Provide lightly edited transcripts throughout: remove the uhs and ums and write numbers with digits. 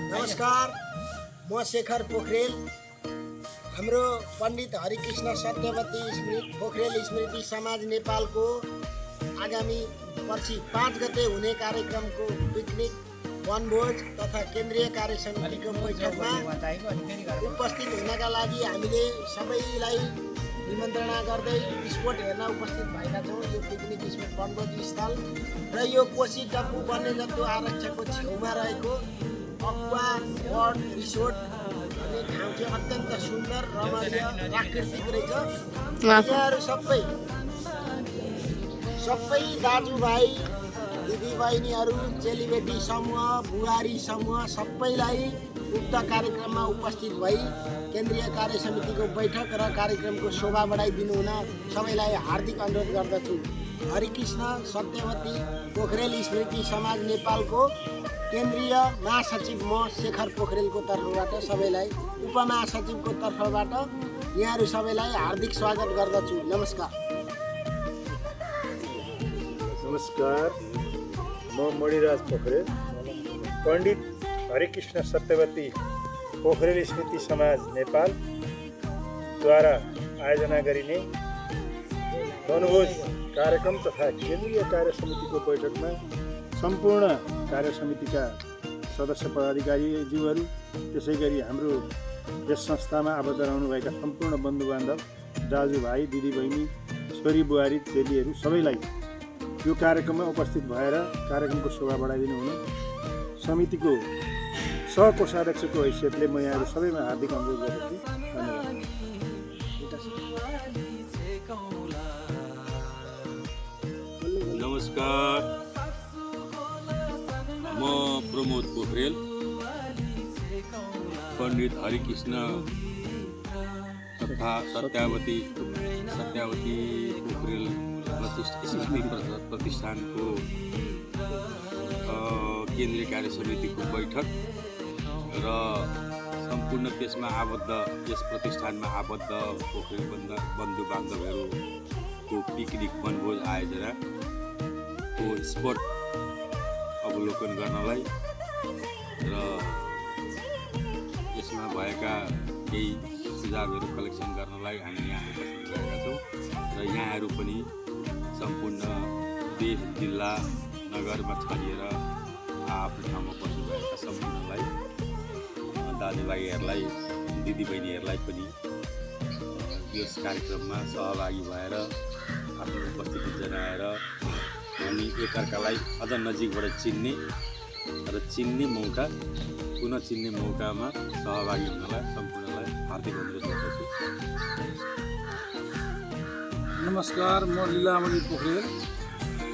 नमस्कार, म शेखर पोखरेल। हाम्रो पण्डित हरिकृष्ण सत्यवती पोखरेल स्मृति समाज नेपालको आगामी पर्सि 5 गते हुने कार्यक्रमको पिकनिक, वनभोज तथा केन्द्रीय कार्य समितिको बैठकमा उपस्थित हुनका लागि हामीले सबैलाई निमन्त्रणा गर्दै स्पोट हेर्न उपस्थित भएका छौँ। यो पिकनिक स्पोट वनभोज स्थल र यो कोशी टप्पु वन्यजन्तु आरक्षको छेउमा रहेको अक्वा बर्ड रिसोर्ट भन्ने ठाउँ चाहिँ अत्यन्त सुन्दर रमणीय प्राकृतिक रहेछ। यहाँहरू सबै दाजुभाइ दिदीबहिनीहरू, चेलीबेटी समूह, बुहारी समूह सबैलाई उक्त कार्यक्रममा उपस्थित भई केन्द्रीय कार्य समितिको बैठक र कार्यक्रमको शोभा बढाइदिनु हुन सबैलाई हार्दिक अनुरोध गर्दछु। हरिकृष्ण सत्यवती पोखरेल स्मृति समाज नेपालको केन्द्रीय महासचिव म शेखर पोखरेलको तर्फबाट सबैलाई, उपमहासचिवको तर्फबाट यहाँहरू सबैलाई हार्दिक स्वागत गर्दछु। नमस्कार। नमस्कार, म मणिराज पोखरेल, पण्डित हरिकृष्ण सत्यवती पोखरेल स्मृति समाज नेपालद्वारा आयोजना गरिने वनभोज कार्यक्रम तथा केन्द्रीय कार्य समितिको बैठकमा सम्पूर्ण कार्य समितिका सदस्य पदाधिकारीज्यूहरू, त्यसै गरी हाम्रो यस संस्थामा आबद्ध रहनुभएका सम्पूर्ण बन्धुबान्धव, दाजुभाइ दिदीबहिनी, छोरी बुहारी चेलीहरू सबैलाई यो कार्यक्रममा उपस्थित भएर कार्यक्रमको शोभा बढाइदिनु हुन समितिको सहकोषाध्यक्षको हैसियतले म यहाँहरू सबैमा हार्दिक अनुरोध गर्दछु। धन्यवाद। नमस्कार, म प्रमोद पोखरेल, पण्डित हरिकृष्ण तथा सत्यावती पोखरेल स्मृति प्रतिष्ठानको केन्द्रीय कार्य समितिको बैठक र सम्पूर्ण त्यसमा आबद्ध, यस प्रतिष्ठानमा आबद्ध पोखरेल बन्धु बान्धवहरूको पिकनिक वनभोज आयोजनाको स्पट अवलोकन गर्नलाई र यसमा भएका केही सुझावहरू कलेक्सन गर्नलाई हामी यहाँ उपस्थित भएका छौँ र यहाँहरू पनि सम्पूर्ण देश, जिल्ला, नगरमा छरिएर आफ्नो ठाउँमा बस्नुभएका सम्पूर्णलाई, दाजुभाइहरूलाई, दिदीबहिनीहरूलाई पनि यस कार्यक्रममा सहभागी भएर आफ्नो उपस्थिति जनाएर हामी एकअर्कालाई अझ नजिकबाट चिन्ने मौका, पुनः चिन्ने मौकामा सहभागी हुनलाई सम्पूर्णलाई हार्दिक अनुरोध गर्दछु। नमस्कार, म लीलामणि पोखरेल।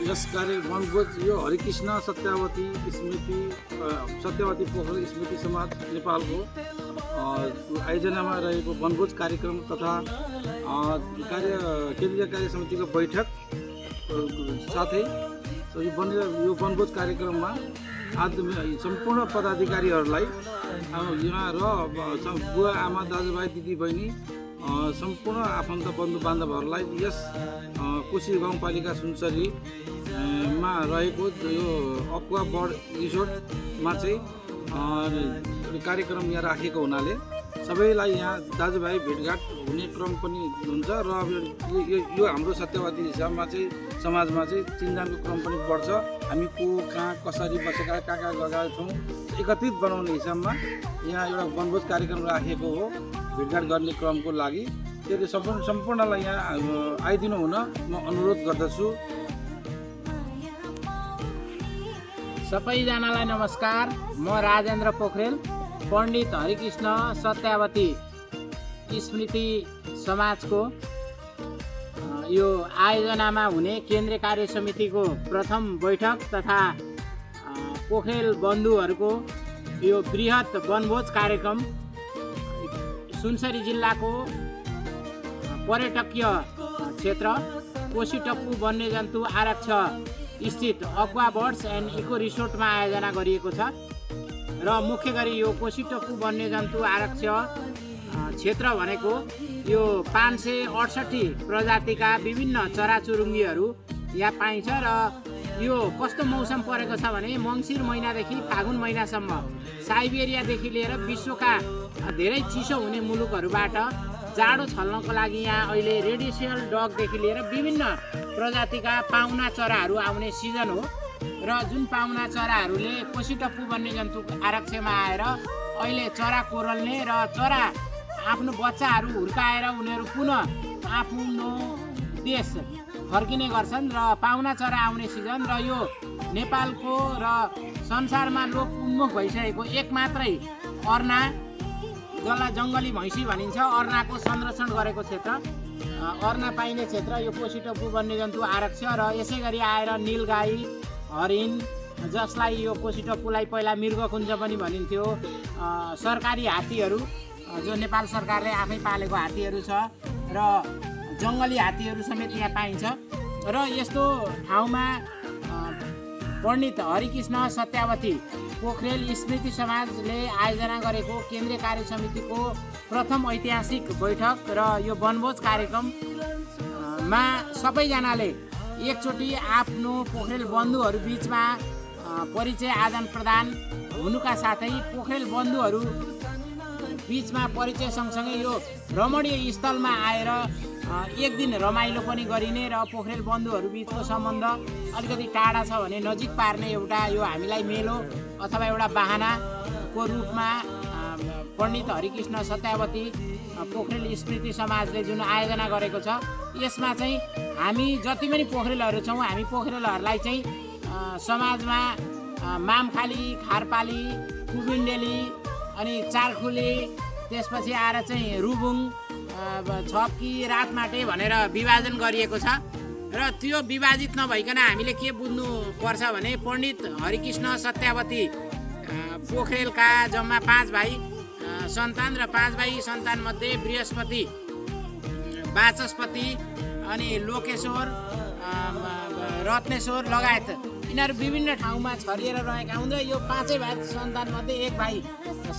यस कार्य वनभोज यो हरिकृष्ण सत्यवती पोखरेल स्मृति समाज नेपालको आयोजनामा रहेको वनभोज कार्यक्रम तथा केन्द्रीय कार्य समितिको बैठक साथै यो वनभोज कार्यक्रममा आज सम्पूर्ण पदाधिकारीहरूलाई यहाँ र बुवा आमा दाजुभाइ दिदीबहिनी सम्पूर्ण आफन्त बन्धु बान्धवहरूलाई यस कोशी गाउँपालिका सुनसरीमा रहेको यो अक्वा बर्ड रिसोर्टमा चाहिँ कार्यक्रम यहाँ राखेको हुनाले सबैलाई यहाँ दाजुभाइ भेटघाट हुने क्रम पनि हुन्छ र यो हाम्रो सत्यवती समाजमा चाहिँ चिन्जानको क्रम पनि बढ्छ। हामी को कहाँ कसरी बसेका, कहाँ गएका छौँ एकत्रित बनाउने हिसाबमा यहाँ एउटा वनभोज कार्यक्रम राखेको हो भेटघाट गर्ने क्रमको लागि। त्यसले सम्पूर्णलाई यहाँ आइदिनु हुन म अनुरोध गर्दछु। सबैजनालाई नमस्कार, म राजेन्द्र पोखरेल, पण्डित हरिकृष्ण सत्यवती स्मृति समाजको यो आयोजनामा हुने केन्द्रीय कार्य समितिको प्रथम बैठक तथा पोखरेल बन्धुहरूको यो बृहत वनभोज कार्यक्रम सुनसरी जिल्लाको पर्यटकीय क्षेत्र कोशी टप्पु वन्यजन्तु आरक्ष स्थित अक्वा बर्ड्स एन्ड इको रिसोर्टमा आयोजना गरिएको छ र मुख्य गरी यो कोशी टप्पु वन्यजन्तु आरक्ष क्षेत्र भनेको यो 568 प्रजातिका विभिन्न चराचुरुङ्गीहरू यहाँ पाइन्छ र यो कस्तो मौसम परेको छ भने मङ्सिर महिनादेखि फागुन महिनासम्म साइबेरियादेखि लिएर विश्वका धेरै चिसो हुने मुलुकहरूबाट जाडो छल्नको लागि यहाँ अहिले रेडिसियल डगदेखि लिएर विभिन्न प्रजातिका पाहुना चराहरू आउने सिजन हो र जुन पाहुना चराहरूले कोसीटप्पू वन्यजन्तु आरक्षमा आएर अहिले चरा कोरल्ने र चरा आफ्नो बच्चाहरू हुर्काएर उनीहरू पुनः आफ्नो देश फर्किने गर्छन् र पाहुना चरा आउने सिजन र यो नेपालको र संसारमा लोक उन्मुख भइसकेको एक मात्रै अर्ना जसलाई जङ्गली भैँसी भनिन्छ अर्नाको संरक्षण गरेको क्षेत्र अर्ना पाइने क्षेत्र यो कोसीटप्पू वन्यजन्तु आरक्ष र यसै गरी आएर नीलगाई हरिण जसलाई यो कोसीटप्पूलाई पहिला मृगकुञ्ज पनि भनिन्थ्यो सरकारी हात्तीहरू जो नेपाल सरकारले आफै पालेको हात्तीहरू छ र जङ्गली हात्तीहरू समेत यहाँ पाइन्छ र यस्तो ठाउँमा पण्डित हरिकृष्ण सत्यावती पोखरेल स्मृति समाजले आयोजना गरेको केन्द्रीय कार्य समितिको प्रथम ऐतिहासिक बैठक र यो वनभोज कार्यक्रममा सबैजनाले एकचोटि आफ्नो पोखरेल बन्धुहरू बिचमा परिचय आदान प्रदान हुनुका साथै पोखरेल बन्धुहरू बिचमा परिचय सँगसँगै यो रमणीय स्थलमा आएर एक दिन रमाइलो पनि गरिने र पोखरेल बन्धुहरू बिचको सम्बन्ध अलिकति टाढा छ भने नजिक पार्ने एउटा यो हामीलाई मेलो अथवा एउटा बाहनाको रूपमा पण्डित हरिकृष्ण सत्यावती पोखरेल स्मृति समाजले जुन आयोजना गरेको छ यसमा चाहिँ हामी जति पनि पोखरेलहरू छौँ हामी पोखरेलहरूलाई चाहिँ समाजमा मामखाली खारपाली कुबिन्डेली अनि चारखुले त्यसपछि आएर चाहिँ रुबुङ छप्की रातमाटे भनेर विभाजन गरिएको छ र त्यो विभाजित नभइकन हामीले के बुझ्नु पर्छ भने पण्डित हरिकृष्ण सत्यावती पोखरेलका जम्मा 5 भाइ सन्तान र 5 भाइ सन्तानमध्ये बृहस्पति वाचस्पति अनि लोकेश्वर रत्नेश्वर लगायत यिनीहरू विभिन्न ठाउँमा छरिएर रहेका हुन् र यो 5 भाइ सन्तानमध्ये 1 भाइ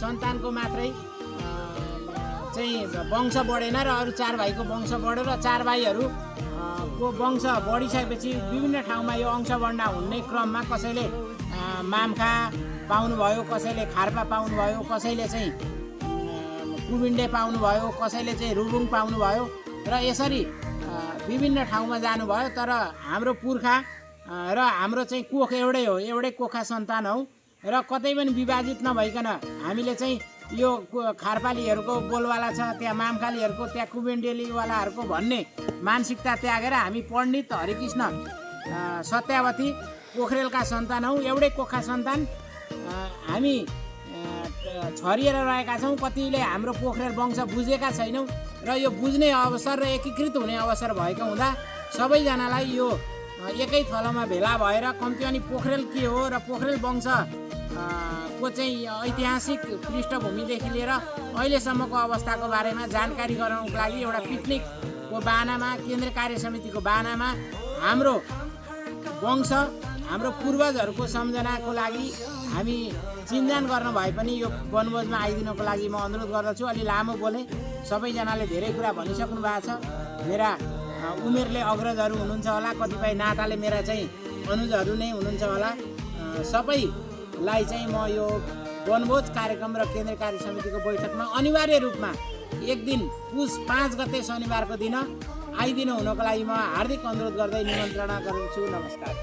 सन्तानको मात्रै चाहिँ वंश बढेन र अरू 4 भाइको वंश बढ्यो र 4 भाइहरू को वंश बढिसकेपछि विभिन्न ठाउँमा यो अंश बढ्न हुने क्रममा कसैले मामखा पाउनुभयो, कसैले खारपा पाउनुभयो, कसैले चाहिँ कुबिन्डे पाउनुभयो, कसैले चाहिँ रुबुङ पाउनुभयो र यसरी विभिन्न ठाउँमा जानुभयो। तर हाम्रो पुर्खा र हाम्रो चाहिँ कोख एउटै हो, एउटै कोखा सन्तान हौ र कतै पनि विभाजित नभइकन हामीले चाहिँ यो खारपालीहरूको बोलवाला छ, त्यहाँ मामखालीहरूको, त्यहाँ कुबेन्डेलीवालाहरूको भन्ने मानसिकता त्यागेर हामी पण्डित हरिकृष्ण सत्यावती पोखरेलका सन्तान हौ, एउटै कोखा सन्तान हामी छरिएर रहेका छौँ। कतिले हाम्रो पोखरेल वंश बुझेका छैनौँ र यो बुझ्ने अवसर र एकीकृत हुने अवसर भएको हुँदा सबैजनालाई यो एकै थलोमा भेला भएर कम्ती अनि पोखरेल के हो र पोखरेल वंश को चाहिँ ऐतिहासिक पृष्ठभूमिदेखि लिएर अहिलेसम्मको अवस्थाको बारेमा जानकारी गराउनको लागि एउटा पिकनिकको बाहनामा, केन्द्रीय कार्य समितिको बाहनामा हाम्रो वंश, हाम्रो पूर्वजहरूको सम्झनाको लागि हामी चिन्जान गर्न भए पनि यो वनभोजमा आइदिनको लागि म अनुरोध गर्दछु। अलि लामो बोले, सबैजनाले धेरै कुरा भनिसक्नु भएको छ। मेरा उमेरले अग्रजहरू हुनुहुन्छ होला, कतिपय नाताले मेरा चाहिँ अनुजहरू नै हुनुहुन्छ होला। सबैलाई चाहिँ म यो वनभोज कार्यक्रम र केन्द्रीय कार्य समितिको बैठकमा अनिवार्य रूपमा एक दिन पुस 5 गते शनिबारको दिन आइदिनु हुनको लागि म हार्दिक अनुरोध गर्दै निमन्त्रणा गर्छु। नमस्कार।